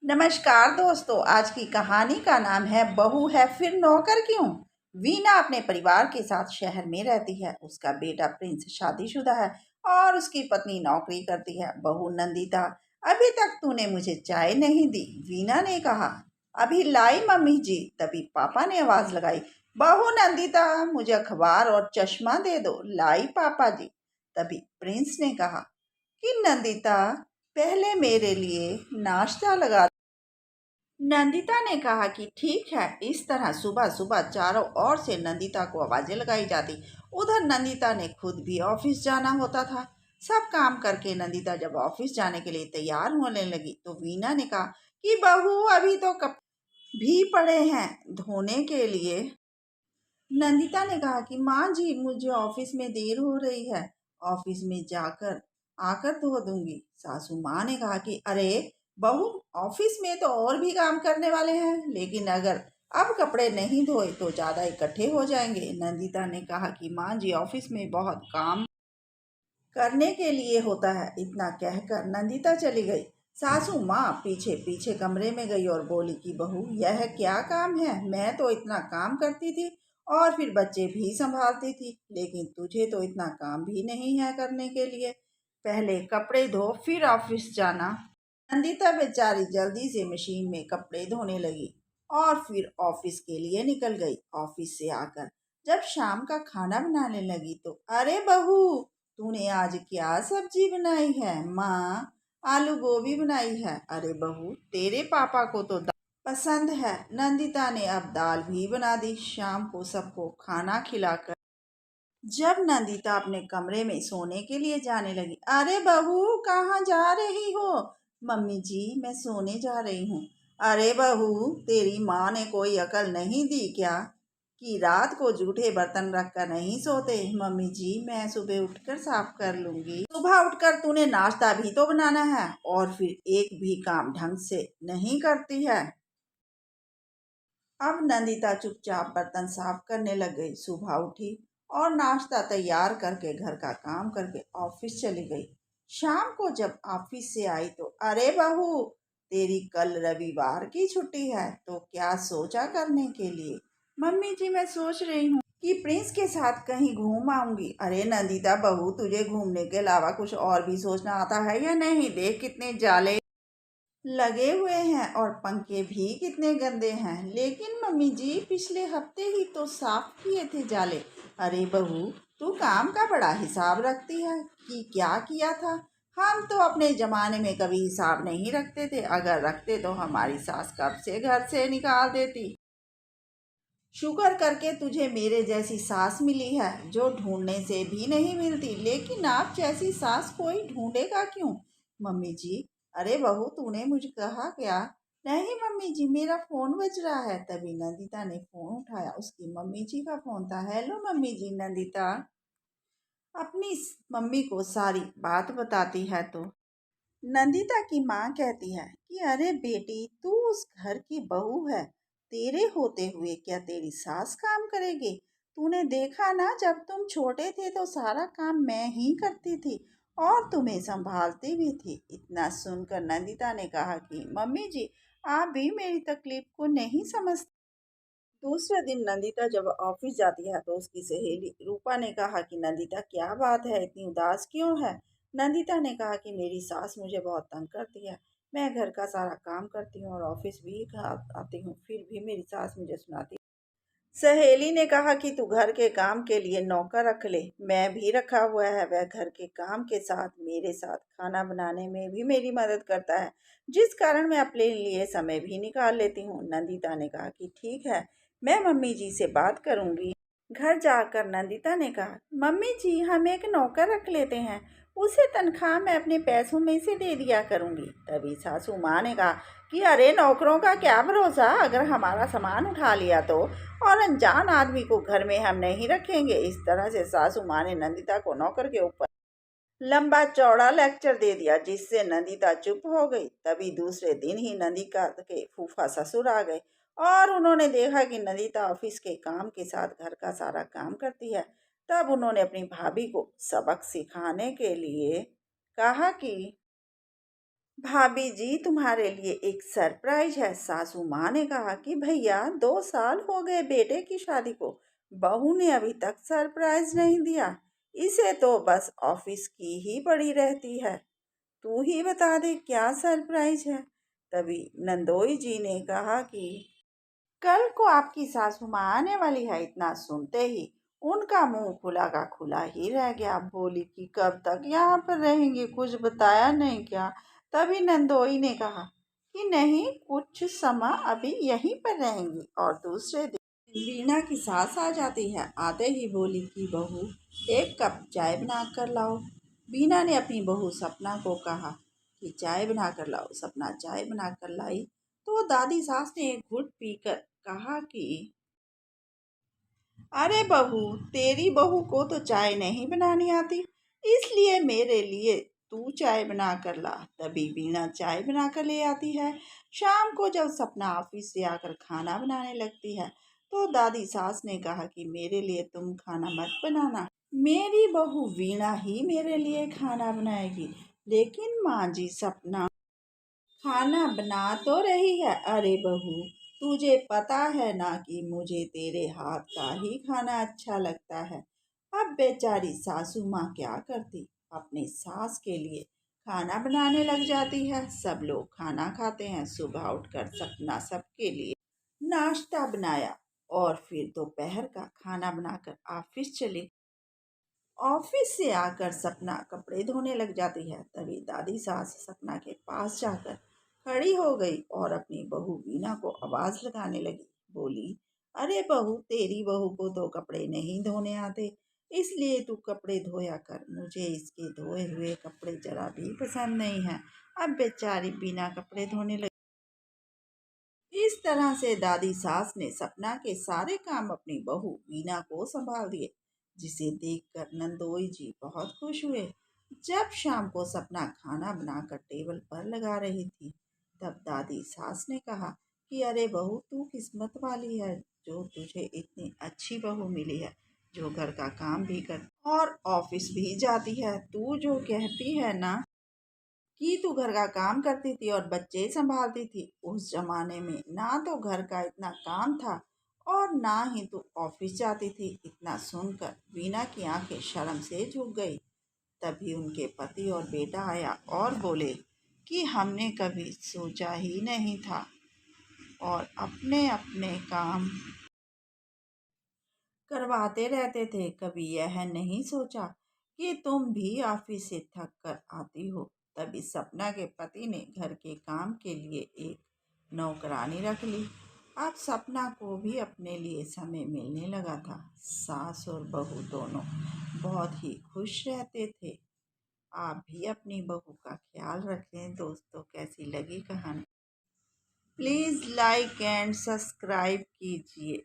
नमस्कार दोस्तों। आज की कहानी का नाम है बहू है फिर नौकर क्यों। वीना अपने परिवार के साथ शहर में रहती है। उसका बेटा प्रिंस शादीशुदा है और उसकी पत्नी नौकरी करती है। बहू नंदिता, अभी तक तूने मुझे चाय नहीं दी, वीना ने कहा। अभी लाई मम्मी जी, तभी पापा ने आवाज लगाई। बहू नंदिता, मुझे अखबार और चश्मा दे दो। लाई पापा जी। तभी प्रिंस ने कहा कि नंदिता, पहले मेरे लिए नाश्ता लगा। नंदिता ने कहा कि ठीक है। इस तरह सुबह सुबह चारों ओर से नंदिता को आवाजें लगाई जाती। उधर नंदिता ने खुद भी ऑफिस जाना होता था। सब काम करके नंदिता जब ऑफिस जाने के लिए तैयार होने लगी तो वीना ने कहा कि बहू, अभी तो कप भी पड़े हैं धोने के लिए। नंदिता ने कहा कि माँ जी, मुझे ऑफिस में देर हो रही है, ऑफिस में जाकर आकर धो दूंगी। सासू माँ ने कहा कि अरे बहू, ऑफिस में तो और भी काम करने वाले हैं, लेकिन अगर अब कपड़े नहीं धोए तो ज्यादा इकट्ठे हो जाएंगे। नंदिता ने कहा कि माँ जी, ऑफिस में बहुत काम करने के लिए होता है। इतना कहकर नंदिता चली गई। सासू माँ पीछे पीछे कमरे में गई और बोली कि बहू, यह क्या काम है? मैं तो इतना काम करती थी और फिर बच्चे भी संभालती थी, लेकिन तुझे तो इतना काम भी नहीं है करने के लिए। पहले कपड़े धो फिर ऑफिस जाना। नंदिता बेचारी जल्दी से मशीन में कपड़े धोने लगी और फिर ऑफिस के लिए निकल गई। ऑफिस से आकर जब शाम का खाना बनाने लगी तो अरे बहू, तूने आज क्या सब्जी बनाई है? माँ, आलू गोभी बनाई है। अरे बहू, तेरे पापा को तो दाल पसंद है। नंदिता ने अब दाल भी बना दी। शाम को सबको खाना खिलाकर जब नंदिता अपने कमरे में सोने के लिए जाने लगी, अरे बहू, कहाँ जा रही हो? मम्मी जी, मैं सोने जा रही हूँ। अरे बहू, तेरी माँ ने कोई अकल नहीं दी क्या कि रात को जूठे बर्तन रख कर नहीं सोते? मम्मी जी, मैं सुबह उठकर साफ कर लूंगी। सुबह उठकर तूने नाश्ता भी तो बनाना है और फिर एक भी काम ढंग से नहीं करती है। अब नंदिता चुपचाप बर्तन साफ करने लग गई। सुबह उठी और नाश्ता तैयार करके घर का काम करके ऑफिस चली गई। शाम को जब ऑफिस से आई तो अरे बहू, तेरी कल रविवार की छुट्टी है तो क्या सोचा करने के लिए? मम्मी जी, मैं सोच रही हूँ कि प्रिंस के साथ कहीं घूम आऊंगी। अरे नंदिता बहू, तुझे घूमने के अलावा कुछ और भी सोचना आता है या नहीं? देख कितने जाले लगे हुए हैं और पंखे भी कितने गंदे हैं। लेकिन मम्मी जी, पिछले हफ्ते ही तो साफ किए थे जाले। अरे बहू, तू काम का बड़ा हिसाब रखती है कि क्या किया था? हम तो अपने जमाने में कभी हिसाब नहीं रखते थे। अगर रखते तो हमारी सास कब से घर से निकाल देती। शुक्र करके तुझे मेरे जैसी सास मिली है जो ढूंढने से भी नहीं मिलती। लेकिन आप जैसी सास कोई ढूंढेगा क्यों? मम्मी जी, अरे बहू, तूने मुझे कहा क्या? नहीं मम्मी जी, मेरा फोन बज रहा है। तभी नंदिता ने फोन उठाया। उसकी मम्मी जी का फोन था। हेलो मम्मी जी। नंदिता अपनी मम्मी को सारी बात बताती है तो नंदिता की माँ कहती है कि अरे बेटी, तू उस घर की बहू है, तेरे होते हुए क्या तेरी सास काम करेगी? तूने देखा ना, जब तुम छोटे थे तो सारा काम मैं ही करती थी और तुम्हें संभालती भी थी। इतना सुनकर नंदिता ने कहा कि मम्मी जी, आप भी मेरी तकलीफ को नहीं समझती। दूसरे दिन नंदिता जब ऑफिस जाती है तो उसकी सहेली रूपा ने कहा कि नंदिता, क्या बात है, इतनी उदास क्यों है? नंदिता ने कहा कि मेरी सास मुझे बहुत तंग करती है। मैं घर का सारा काम करती हूँ और ऑफिस भी आती हूँ, फिर भी मेरी सास मुझे सुनाती। सहेली ने कहा कि तू घर के काम के लिए नौकर रख ले, मैं भी रखा हुआ है। वह घर के काम के साथ मेरे साथ खाना बनाने में भी मेरी मदद करता है, जिस कारण मैं अपने लिए समय भी निकाल लेती हूँ। नंदिता ने कहा कि ठीक है, मैं मम्मी जी से बात करूंगी। घर जाकर नंदिता ने कहा, मम्मी जी, हम एक नौकर रख लेते हैं, उसे तनख्वाह मैं अपने पैसों में से दे दिया करूंगी। तभी सासू माँ ने कहा कि अरे नौकरों का क्या भरोसा, अगर हमारा सामान उठा लिया तो, और अनजान आदमी को घर में हम नहीं रखेंगे। इस तरह से सासू माँ ने नंदिता को नौकर के ऊपर लंबा चौड़ा लेक्चर दे दिया, जिससे नंदिता चुप हो गई। तभी दूसरे दिन ही नंदिता के फूफा ससुर आ गए और उन्होंने देखा कि नंदिता ऑफिस के काम के साथ घर का सारा काम करती है। तब उन्होंने अपनी भाभी को सबक सिखाने के लिए कहा कि भाभी जी तुम्हारे लिए एक सरप्राइज है। सासू माँ ने कहा कि भैया 2 साल हो गए बेटे की शादी को, बहू ने अभी तक सरप्राइज नहीं दिया। इसे तो बस ऑफिस की ही पड़ी रहती है। तू ही बता दे क्या सरप्राइज है। तभी नंदोई जी ने कहा कि कल को आपकी सासू माँ आने वाली है। इतना सुनते ही उनका मुंह खुला का खुला ही रह गया। बोली कि कब तक यहाँ पर रहेंगी, कुछ बताया नहीं क्या। तभी नंदोई ने कहा कि नहीं, कुछ समय अभी यहीं पर रहेंगी और दूसरे दिन वीणा की सास आ जाती है। आते ही बोली कि बहू, एक कप चाय बना कर लाओ। वीणा ने अपनी बहू सपना को कहा कि चाय बना कर लाओ। सपना चाय बना कर लाई तो दादी सास ने एक घुट पीकर कहा कि अरे बहू, तेरी बहू को तो चाय नहीं बनानी आती, इसलिए मेरे लिए तू चाय बना कर ला। तभी वीणा चाय बना कर ले आती है। शाम को जब सपना ऑफिस से आकर खाना बनाने लगती है तो दादी सास ने कहा कि मेरे लिए तुम खाना मत बनाना, मेरी बहू वीणा ही मेरे लिए खाना बनाएगी। लेकिन माँ जी, सपना खाना बना तो रही है। अरे बहू, तुझे पता है ना कि मुझे तेरे हाथ का ही खाना अच्छा लगता है। अब बेचारी सासू माँ क्या करती, अपनी सास के लिए खाना बनाने लग जाती है। सब लोग खाना खाते हैं। सुबह उठकर सपना सबके लिए नाश्ता बनाया और फिर दोपहर का खाना बनाकर ऑफिस चली। ऑफिस से आकर सपना कपड़े धोने लग जाती है। तभी दादी सास सपना के पास जाकर खड़ी हो गई और अपनी बहू वीना को आवाज लगाने लगी। बोली, अरे बहू, तेरी बहू को तो कपड़े नहीं धोने आते, इसलिए तू कपड़े धोया कर। मुझे इसके धोए हुए कपड़े जरा भी पसंद नहीं है। अब बेचारी बिना कपड़े धोने लगी। इस तरह से दादी सास ने सपना के सारे काम अपनी बहू वीना को संभाल दिए, जिसे देखकर नंदोई जी बहुत खुश हुए। जब शाम को सपना खाना बनाकर टेबल पर लगा रही थी, तब दादी सास ने कहा कि अरे बहू, तू किस्मत वाली है जो तुझे इतनी अच्छी बहू मिली है, जो घर का काम भी कर और ऑफिस भी जाती है। तू जो कहती है ना कि तू घर का काम करती थी और बच्चे संभालती थी, उस जमाने में ना तो घर का इतना काम था और ना ही तू ऑफिस जाती थी। इतना सुनकर वीना की आंखें शर्म से झुक गई। तभी उनके पति और बेटा आया और बोले कि हमने कभी सोचा ही नहीं था और अपने अपने काम करवाते रहते थे। कभी यह नहीं सोचा कि तुम भी ऑफिस से थक कर आती हो। तभी सपना के पति ने घर के काम के लिए एक नौकरानी रख ली। अब सपना को भी अपने लिए समय मिलने लगा था। सास और बहू दोनों बहुत ही खुश रहते थे। आप भी अपनी बहू का ख्याल रखें। दोस्तों, कैसी लगी कहानी? प्लीज़ लाइक एंड सब्सक्राइब कीजिए।